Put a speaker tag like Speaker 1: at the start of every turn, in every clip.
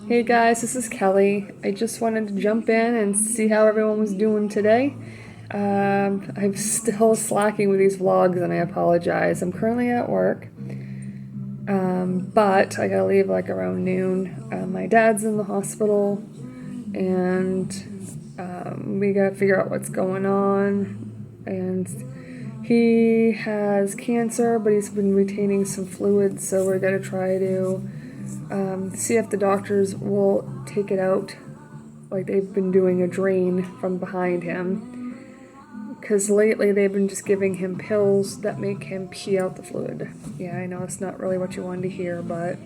Speaker 1: Hey guys, this is Kelly. I just wanted to jump in and see how everyone was doing today. I'm still slacking with these vlogs and I apologize. I'm currently at work, but I gotta leave like around noon. My dad's in the hospital and we gotta figure out what's going on. And he has cancer, but he's been retaining some fluids, so we're gonna try to see if the doctors will take it out, like they've been doing a drain from behind him. Because lately they've been just giving him pills that make him pee out the fluid. Yeah, I know it's not really what you wanted to hear, but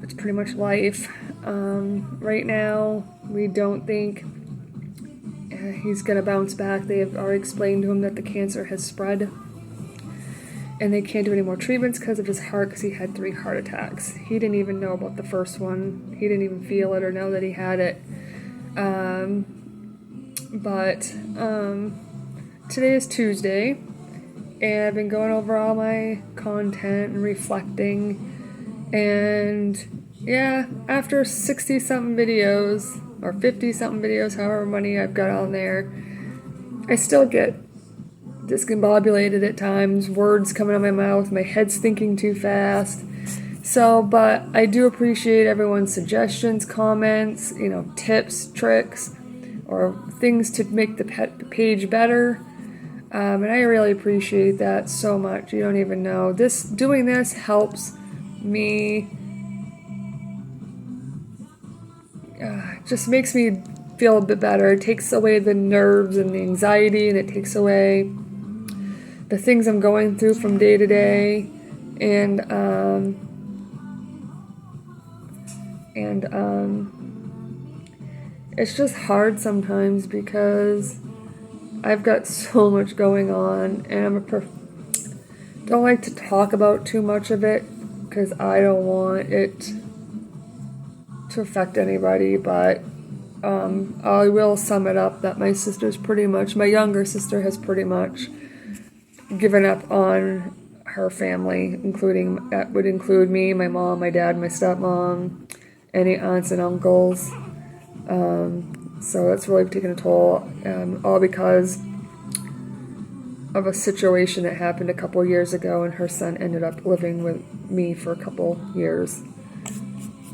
Speaker 1: it's pretty much life. Right now, we don't think he's going to bounce back. They have already explained to him that the cancer has spread and they can't do any more treatments because of his heart, because he had 3 heart attacks. He didn't even know about the first one. He didn't even feel it or know that he had it. But today is Tuesday, and I've been going over all my content and reflecting, and yeah, after 60-something videos, or 50-something videos, however many I've got on there, I still get discombobulated at times, words coming out of my mouth, my head's thinking too fast. So, but I do appreciate everyone's suggestions, comments, tips, tricks, or things to make the page better. And I really appreciate that so much. You don't even know. Doing this helps me, just makes me feel a bit better. It takes away the nerves and the anxiety, and it takes away the things I'm going through from day to day, and it's just hard sometimes because I've got so much going on, and don't like to talk about too much of it because I don't want it to affect anybody, but I will sum it up that my younger sister has pretty much given up on her family, that would include me, my mom, my dad, my stepmom, any aunts and uncles. So that's really taken a toll, all because of a situation that happened a couple years ago, and her son ended up living with me for a couple years.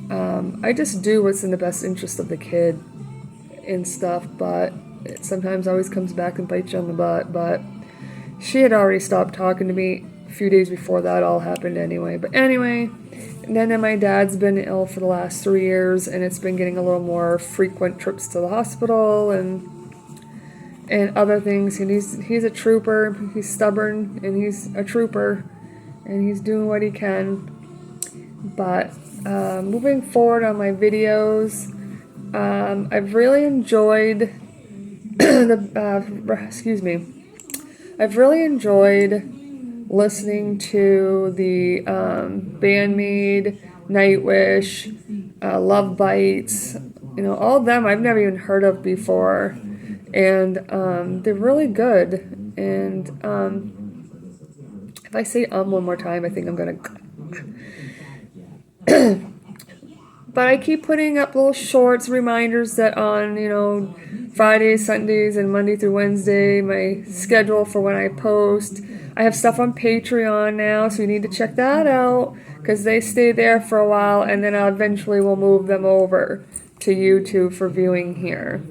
Speaker 1: I just do what's in the best interest of the kid and stuff, but it sometimes always comes back and bites you on the butt. But she had already stopped talking to me a few days before that all happened anyway. But anyway, and then my dad's been ill for the last 3 years, and it's been getting a little more frequent trips to the hospital and other things. And he's a trooper. He's stubborn, and he's a trooper, and he's doing what he can. But moving forward on my videos, I've really enjoyed I've really enjoyed listening to the Bandmade, Nightwish, Love Bites, all of them I've never even heard of before, and they're really good. And if I say one more time, I think I'm gonna. But I keep putting up little shorts, reminders that on, Fridays, Sundays, and Monday through Wednesday, my schedule for when I post. I have stuff on Patreon now, so you need to check that out, because they stay there for a while, and then I eventually will move them over to YouTube for viewing here.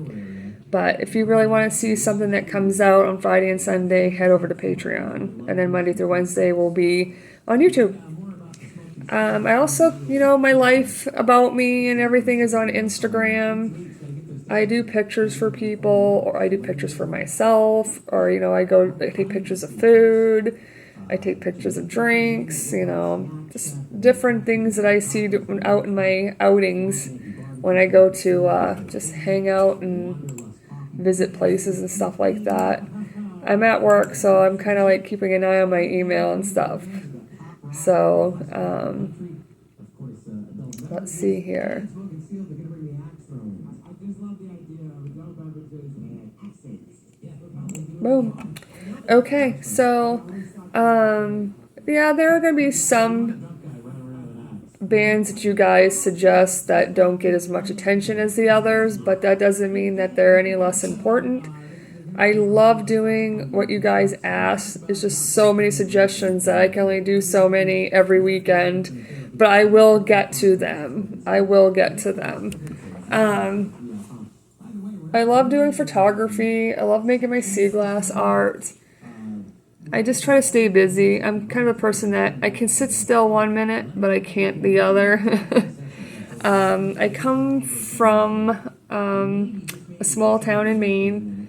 Speaker 1: But if you really want to see something that comes out on Friday and Sunday, head over to Patreon. And then Monday through Wednesday will be on YouTube. I also, my life about me and everything is on Instagram. I do pictures for people, or I do pictures for myself, or, I take pictures of food, I take pictures of drinks, just different things that I see out in my outings when I go to just hang out and visit places and stuff like that. I'm at work, so I'm kind of like keeping an eye on my email and stuff. So, let's see here. Boom. Okay, so, yeah, there are going to be some bands that you guys suggest that don't get as much attention as the others, but that doesn't mean that they're any less important. I love doing what you guys ask. It's just so many suggestions that I can only do so many every weekend, but I will get to them. I love doing photography. I love making my sea glass art. I just try to stay busy. I'm kind of a person that I can sit still 1 minute, but I can't the other. I come from a small town in Maine.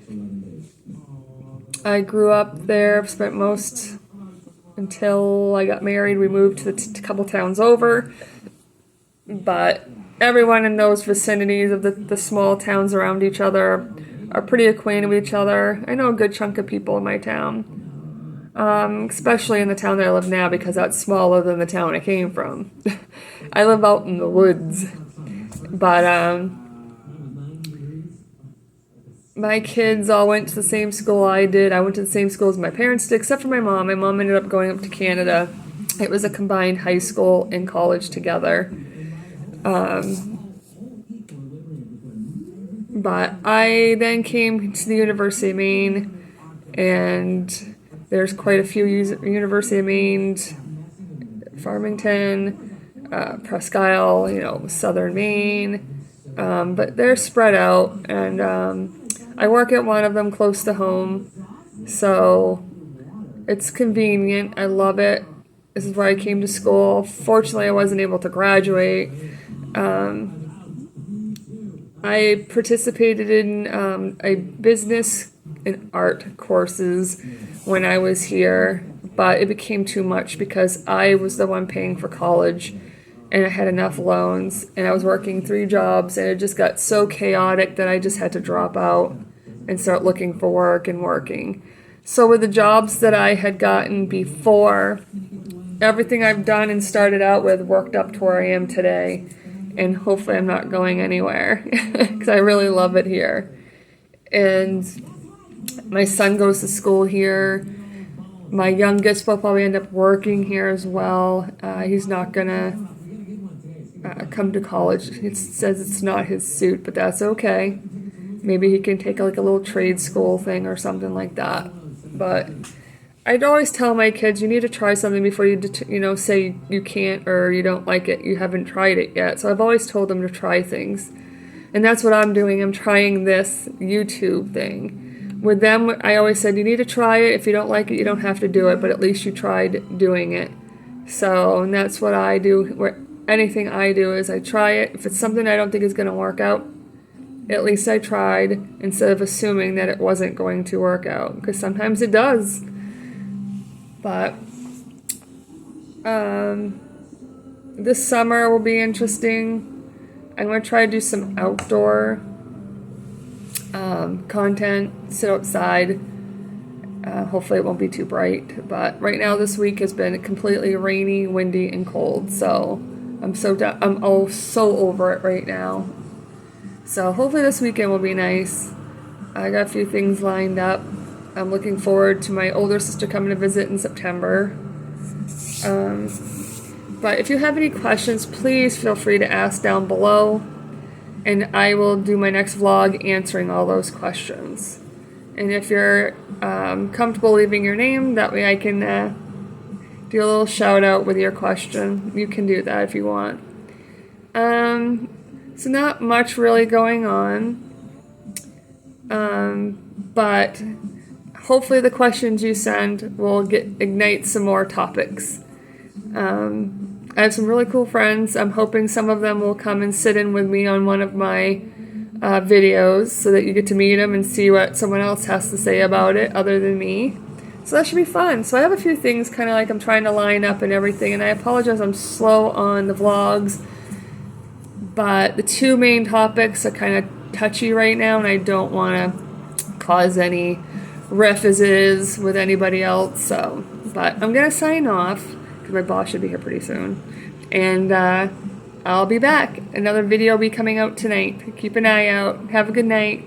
Speaker 1: I grew up there, spent most until I got married. We moved to a couple towns over. But everyone in those vicinities of the small towns around each other are pretty acquainted with each other. I know a good chunk of people in my town. Especially in the town that I live now, because that's smaller than the town I came from. I live out in the woods. But my kids all went to the same school I did. I went to the same school as my parents did, except for my mom. My mom ended up going up to Canada. It was a combined high school and college together. But I then came to the University of Maine, and there's quite a few University of Maine, Farmington, Presque Isle, Southern Maine, but they're spread out, and I work at one of them close to home, so it's convenient. I love it. This is where I came to school. Fortunately, I wasn't able to graduate. I participated in a business and art courses when I was here, but it became too much because I was the one paying for college, and I had enough loans, and I was working 3 jobs, and it just got so chaotic that I just had to drop out and start looking for work and working. So with the jobs that I had gotten before, everything I've done and started out with worked up to where I am today, and hopefully I'm not going anywhere because I really love it here. And my son goes to school here. My youngest will probably end up working here as well. He's not gonna come to college. It says it's not his suit, but that's okay. Maybe he can take like a little trade school thing or something like that. But I'd always tell my kids, you need to try something before you say you can't or you don't like it. You haven't tried it yet. So I've always told them to try things. And that's what I'm doing. I'm trying this YouTube thing. With them, I always said, you need to try it. If you don't like it, you don't have to do it, but at least you tried doing it. So, and that's what I do. Anything I do is I try it. If it's something I don't think is going to work out, at least I tried, instead of assuming that it wasn't going to work out, because sometimes it does. But this summer will be interesting. I'm going to try to do some outdoor content, sit outside. Hopefully it won't be too bright. But right now this week has been completely rainy, windy, and cold. So I'm so over it right now. So hopefully this weekend will be nice. I got a few things lined up. I'm looking forward to my older sister coming to visit in September. But if you have any questions, please feel free to ask down below, and I will do my next vlog answering all those questions. And if you're comfortable leaving your name, that way I can do a little shout out with your question. You can do that if you want. So not much really going on, but hopefully the questions you send will ignite some more topics. I have some really cool friends. I'm hoping some of them will come and sit in with me on one of my videos so that you get to meet them and see what someone else has to say about it other than me. So that should be fun. So I have a few things kind of like I'm trying to line up and everything, and I apologize I'm slow on the vlogs, but the 2 main topics are kind of touchy right now, and I don't want to cause any riff as it is with anybody else. So, but I'm going to sign off because my boss should be here pretty soon. And I'll be back. Another video will be coming out tonight. Keep an eye out. Have a good night.